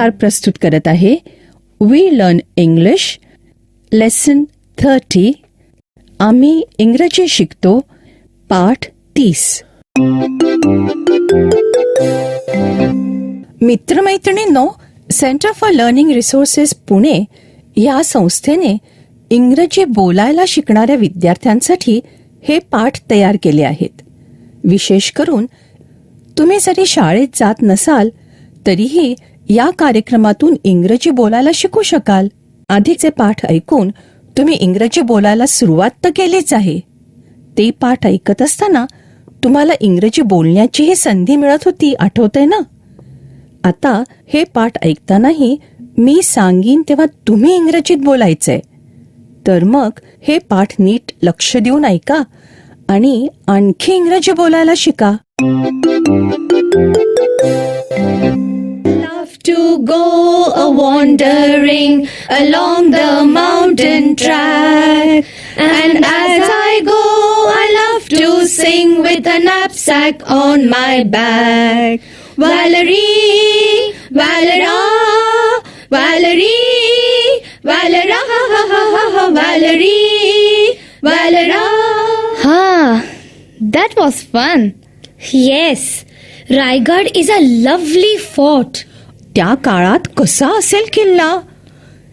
Clerk प्रस्तुत करत आहे वी लर्न इंग्लिश लेसन 30. आम्ही इंग्रजी शिकतो पाठ 30. मित्रमैत्रिणींनो, centre for learning resources Pune या संस्थेने इंग्रजी बोलायला शिकणाऱ्या विद्यार्थ्यांसाठी हे पाठ तयार केले आहेत. विशेष करून तुम्ही जरी शाळेत जात नसाल तरीही या कार्यक्रमातून इंग्रजी बोलायला शिकू शकाल. आधीचे पाठ ऐकून तुम्ही इंग्रजी बोलायला सुरुवात तर केलीच आहे. ते पाठ ऐकत असताना तुम्हाला इंग्रजी बोलण्याचीही संधी मिळत होती, आठवतंय ना? आता हे पाठ ऐकतानाही मी सांगीन तेव्हा तुम्ही इंग्रजीत बोलायचंय. तर मग हे पाठ नीट लक्ष देऊन ऐका आणि आणखी इंग्रजी बोलायला शिका. Love to go a wandering along the mountain track, and as I go I love to sing with a knapsack on my back. Valerie, Valera, Valerie, Valera, Valerie, Valera. That was fun. Yes, Raigad is a lovely fort. त्या काळात कसा असेल किल्ला?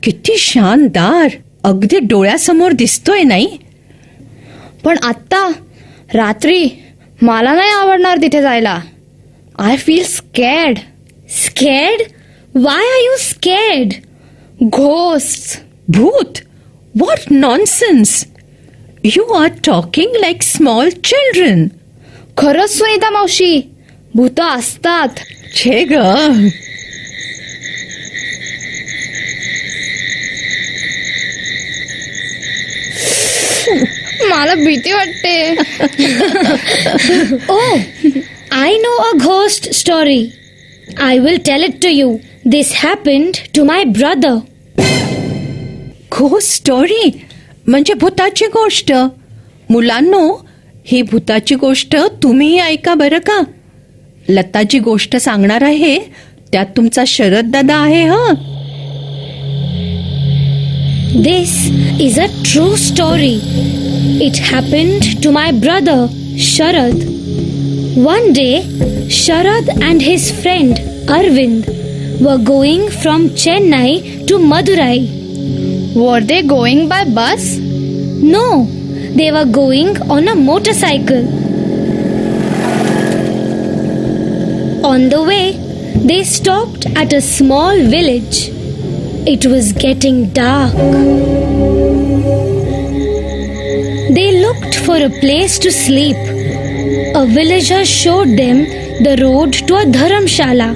किती शानदार, अगदी डोळ्यासमोर दिसतोय नाही? पण आत्ता रात्री मला नाही आवडणार तिथे जायला. I feel scared. Scared? Why are you scared? Ghost. भूत? What nonsense! You are talking like small children. खरंच सुनीता मावशी, भूत असतात. छे ग. मला भीती वाटते. Oh, I know a ghost story. I will tell it to you. This happened to my brother. Ghost story म्हणजे भूताची गोष्ट. मुलांनो, ही भूताची गोष्ट तुम्हीही ऐका बरं का. लताची गोष्ट सांगणार आहे त्यात तुमचा शरद दादा आहे. This is a true story. It happened to my brother, Sharad. One day, Sharad and his friend, Arvind, were going from Chennai to Madurai. Were they going by bus? No, they were going on a motorcycle. On the way, they stopped at a small village. It was getting dark. They looked for a place to sleep. A villager showed them the road to a dharamshala.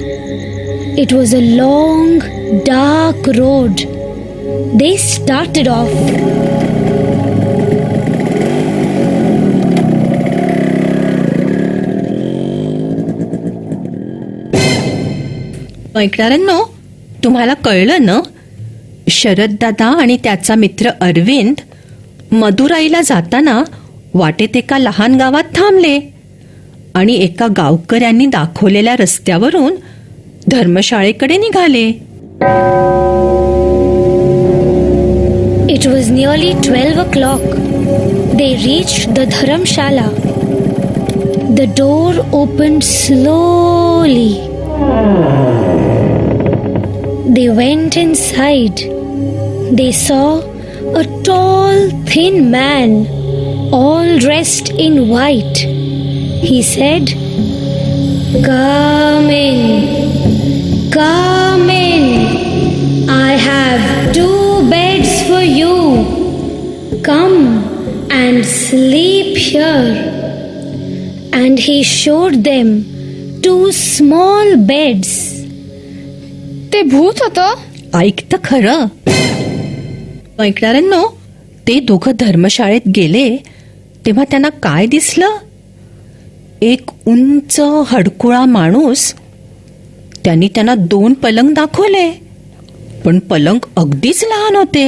It was a long, dark road. They started off. ऐकणाऱ्यांनो, तुम्हाला कळलं ना? शरद दादा आणि त्याचा मित्र अरविंद मदुराईला जाताना वाटेत एका लहान गावात थांबले आणि एका गावकऱ्यांनी दाखवलेल्या रस्त्यावरून धर्मशाळेकडे निघाले. It was nearly 12 o'clock. They reached the dharamshala. The door opened slowly. They went inside. They saw a tall, thin man, all dressed in white. He said, "Come in, come in. I have 2 beds for you. Come and sleep here." And he showed them 2 small beds. ते भूत होतं. ऐकतं खरं. ऐकणाऱ्यांनो, ते दोघं धर्मशाळेत गेले तेव्हा त्यांना काय दिसलं? एक उंच हडकुळा माणूस. त्यांनी त्यांना 2 पलंग दाखवले, पण पलंग अगदीच लहान होते.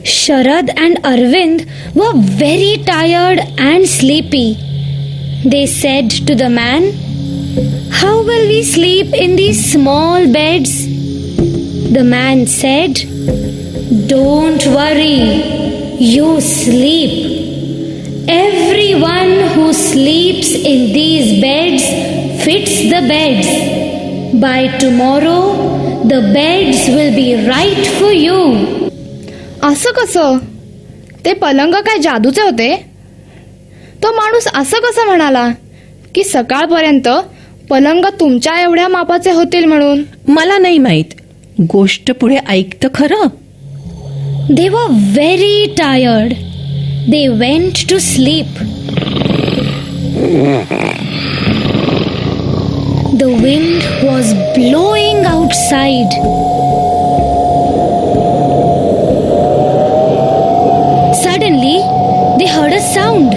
Sharad and Arvind were very tired and sleepy. They said to the man, How will we sleep in these small beds? The man said, Don't worry, you sleep. Everyone who sleeps in these beds fits the beds. By tomorrow, the beds will be right for you. असं कसं? ते पलंग काय जादूचे होते? तो माणूस असं कसं म्हणाला की सकाळपर्यंत पलंग तुमच्या एवढ्या मापाचे होतील म्हणून? मला नाही माहित. गोष्ट पुढे ऐकतं खरं. They were very tired. They went to sleep. The wind was blowing outside. Suddenly, they heard a sound.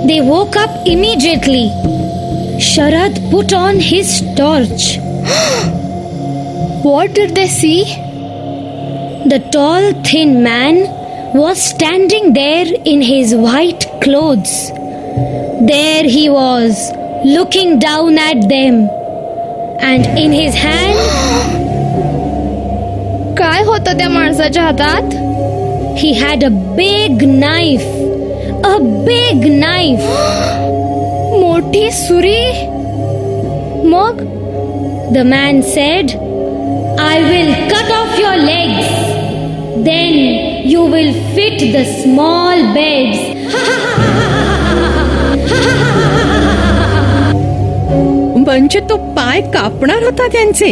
They woke up immediately. Sharad put on his torch. What did they see? The tall, thin man was standing there in his white clothes. There he was, looking down at them. And in his hand, काय होतं त्या माणसाच्या हातात? he had a big knife. A big knife. मोठी सुरी. मग The man said, I will cut off your legs. Then you will fit the small beds. म्हणजे तो पाय कापणार होता त्यांचे.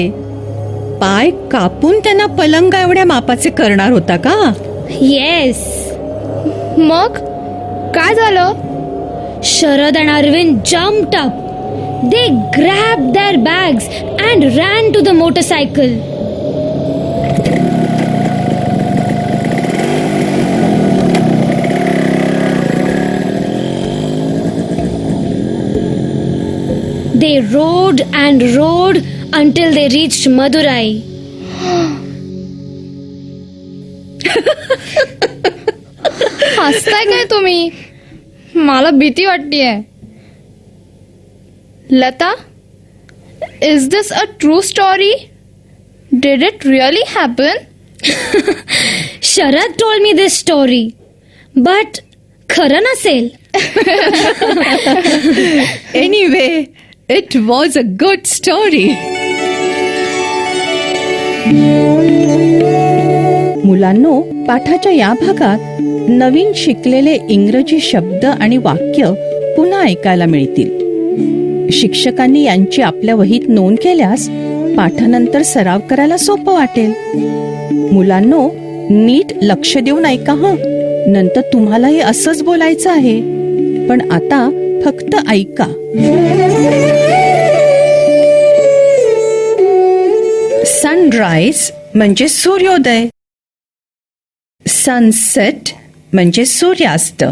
पाय कापून त्यांना पलंग एवढ्या मापाचे करणार होता का? Yes. मग काय झालं? Sharad and Arvind jumped up. They grabbed their bags and ran to the motorcycle. They rode and rode until they reached Madurai. हसताय काय तुम्ही? मला भीती वाटतेय. Lata, is this a true story? Did it really happen? Sharad told me this story. But खरं नसेल. Anyway, it was a good story. मुलांनो, पाठाच्या या भागात नवीन शिकलेले इंग्रजी शब्द आणि वाक्य पुन्हा ऐकायला मिळतील. शिक्षकांनी यांची आपल्या वहीत नोंद केल्यास पाठानंतर सराव करायला सोपं वाटेल. मुलांनो, नीट लक्ष देऊन ऐका हं. नंतर तुम्हालाही असंच बोलायचं आहे. पण आता फक्त ऐका. सनराइज म्हणजे सूर्योदय. सनसेट म्हणजे सूर्यास्त.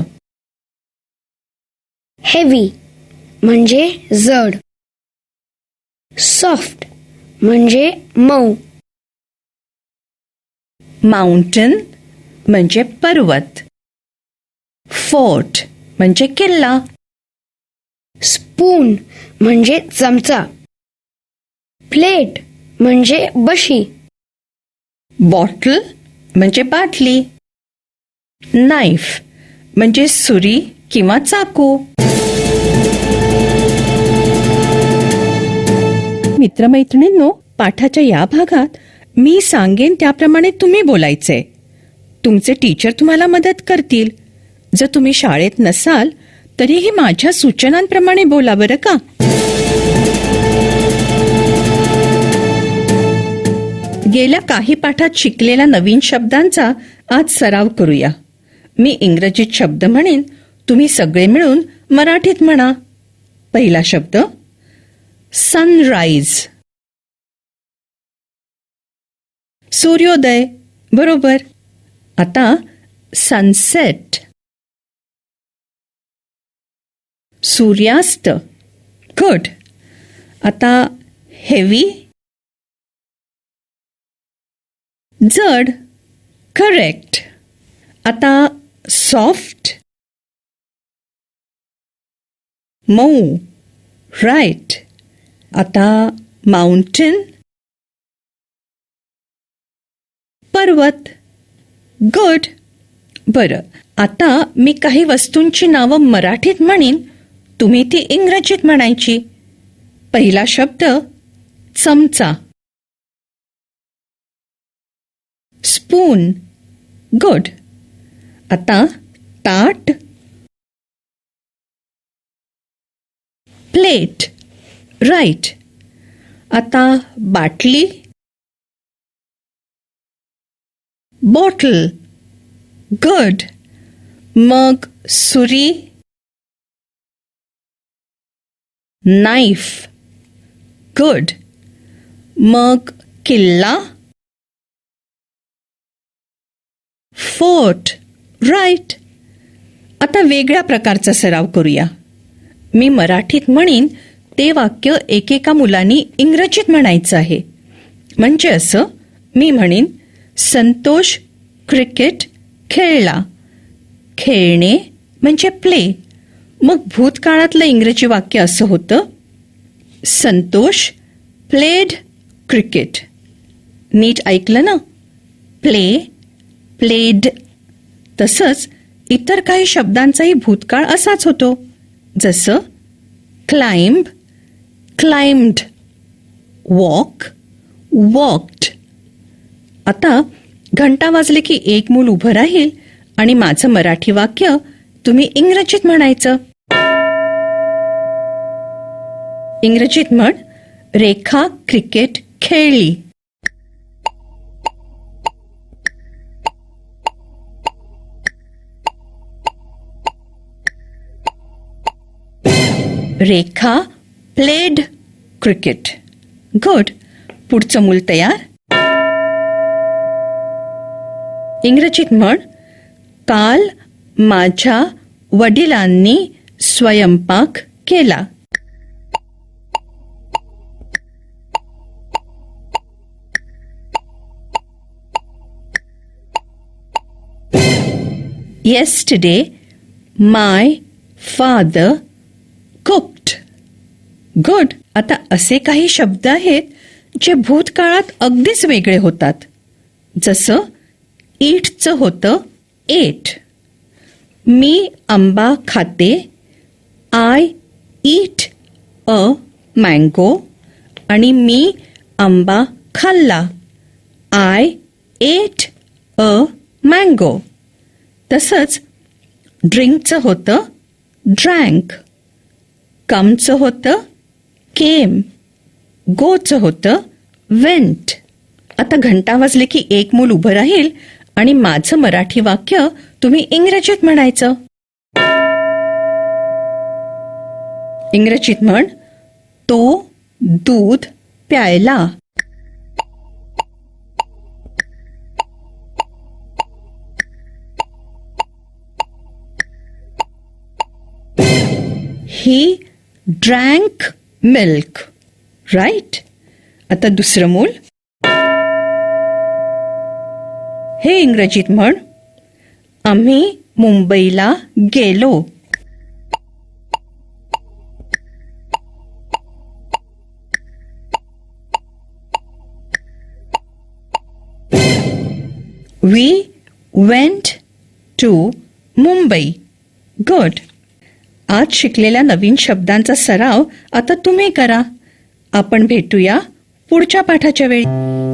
हेवी म्हणजे जड. सॉफ्ट म्हणजे मऊ. माउंटन म्हणजे पर्वत. फोर्ट म्हणजे किल्ला. स्पून म्हणजे चमचा. प्लेट म्हणजे बशी. बॉटल म्हणजे बाटली. नाईफ म्हणजे सुरी किंवा चाकू. मित्रमैत्रिणींनो, पाठाच्या या भागात मी सांगेन त्याप्रमाणे तुम्ही बोलायचे. तुमचे टीचर तुम्हाला मदत करतील. जर तुम्ही शाळेत नसाल तरीही माझ्या सूचनांप्रमाणे बोला बरं का. गेल्या काही पाठात शिकलेल्या नवीन शब्दांचा आज सराव करूया. मी इंग्रजीत शब्द म्हणेन, तुम्ही सगळे मिळून मराठीत म्हणा. पहिला शब्द सनराइज. सूर्योदय. बरोबर. आता सनसेट. सूर्यास्त. गुड. आता हेवी. जड. करेक्ट. आता सॉफ्ट. मऊ. राईट. आता माउंटेन, पर्वत. गुड. बरं, आता मी काही वस्तूंची नावं मराठीत म्हणीन, तुम्ही ती इंग्रजीत म्हणायची. पहिला शब्द चमचा. स्पून. गुड. आता ताट. प्लेट. राईट. आता बाटली. बॉटल. गुड. मग सुरी. नाईफ. गुड. मग किल्ला. फोर्ट. राईट. आता वेगळ्या प्रकारचा सराव करूया. मी मराठीत म्हणीन ते वाक्य एकेका मुलांनी इंग्रजीत म्हणायचं आहे. म्हणजे असं, मी म्हणीन संतोष क्रिकेट खेळला. खेळणे म्हणजे प्ले. मग भूतकाळातलं इंग्रजी वाक्य असं होतं, संतोष प्लेड क्रिकेट. नीट ऐकलं ना? Play, played. तसंच इतर काही शब्दांचाही भूतकाळ असाच होतो, जसं क्लाइंब, क्लाइम्ड. Walk, walked. आता घंटा वाजले की एक मूल उभं राहील आणि माझं मराठी वाक्य तुम्ही इंग्रजीत म्हणायचं. इंग्रजीत म्हण, रेखा क्रिकेट खेळली. रेखा प्लेड क्रिकेट. गुड. पुढचं मूल तयार. इंग्रजीत म्हण, काल माझ्या वडिलांनी स्वयंपाक केला. Yesterday, my father cooked. Good. आता असे काही शब्द आहेत जे भूतकाळात अगदीच वेगळे होतात. जसं ईटचं होतं एट. मी आंबा खाते. I eat a mango. आणि मी आंबा खाल्ला. I at a mango. तसंच ड्रिंकचं होतं ड्रँक. कमचं होतं केम. गोचं होतं वेंट. आता घंटा वाजले की एक मूल उभं राहील आणि माझं मराठी वाक्य तुम्ही इंग्रजीत म्हणायचं. इंग्रजीत म्हण, तो दूध प्यायला. He drank milk. Right? आता दुसरं मूल. हे इंग्रजीत म्हण, आम्ही मुंबईला गेलो. We went to Mumbai. Good. आज शिकलेल्या नवीन शब्दांचा सराव आता तुम्ही करा. आपण भेटूया पुढच्या पाठाच्या वेळी.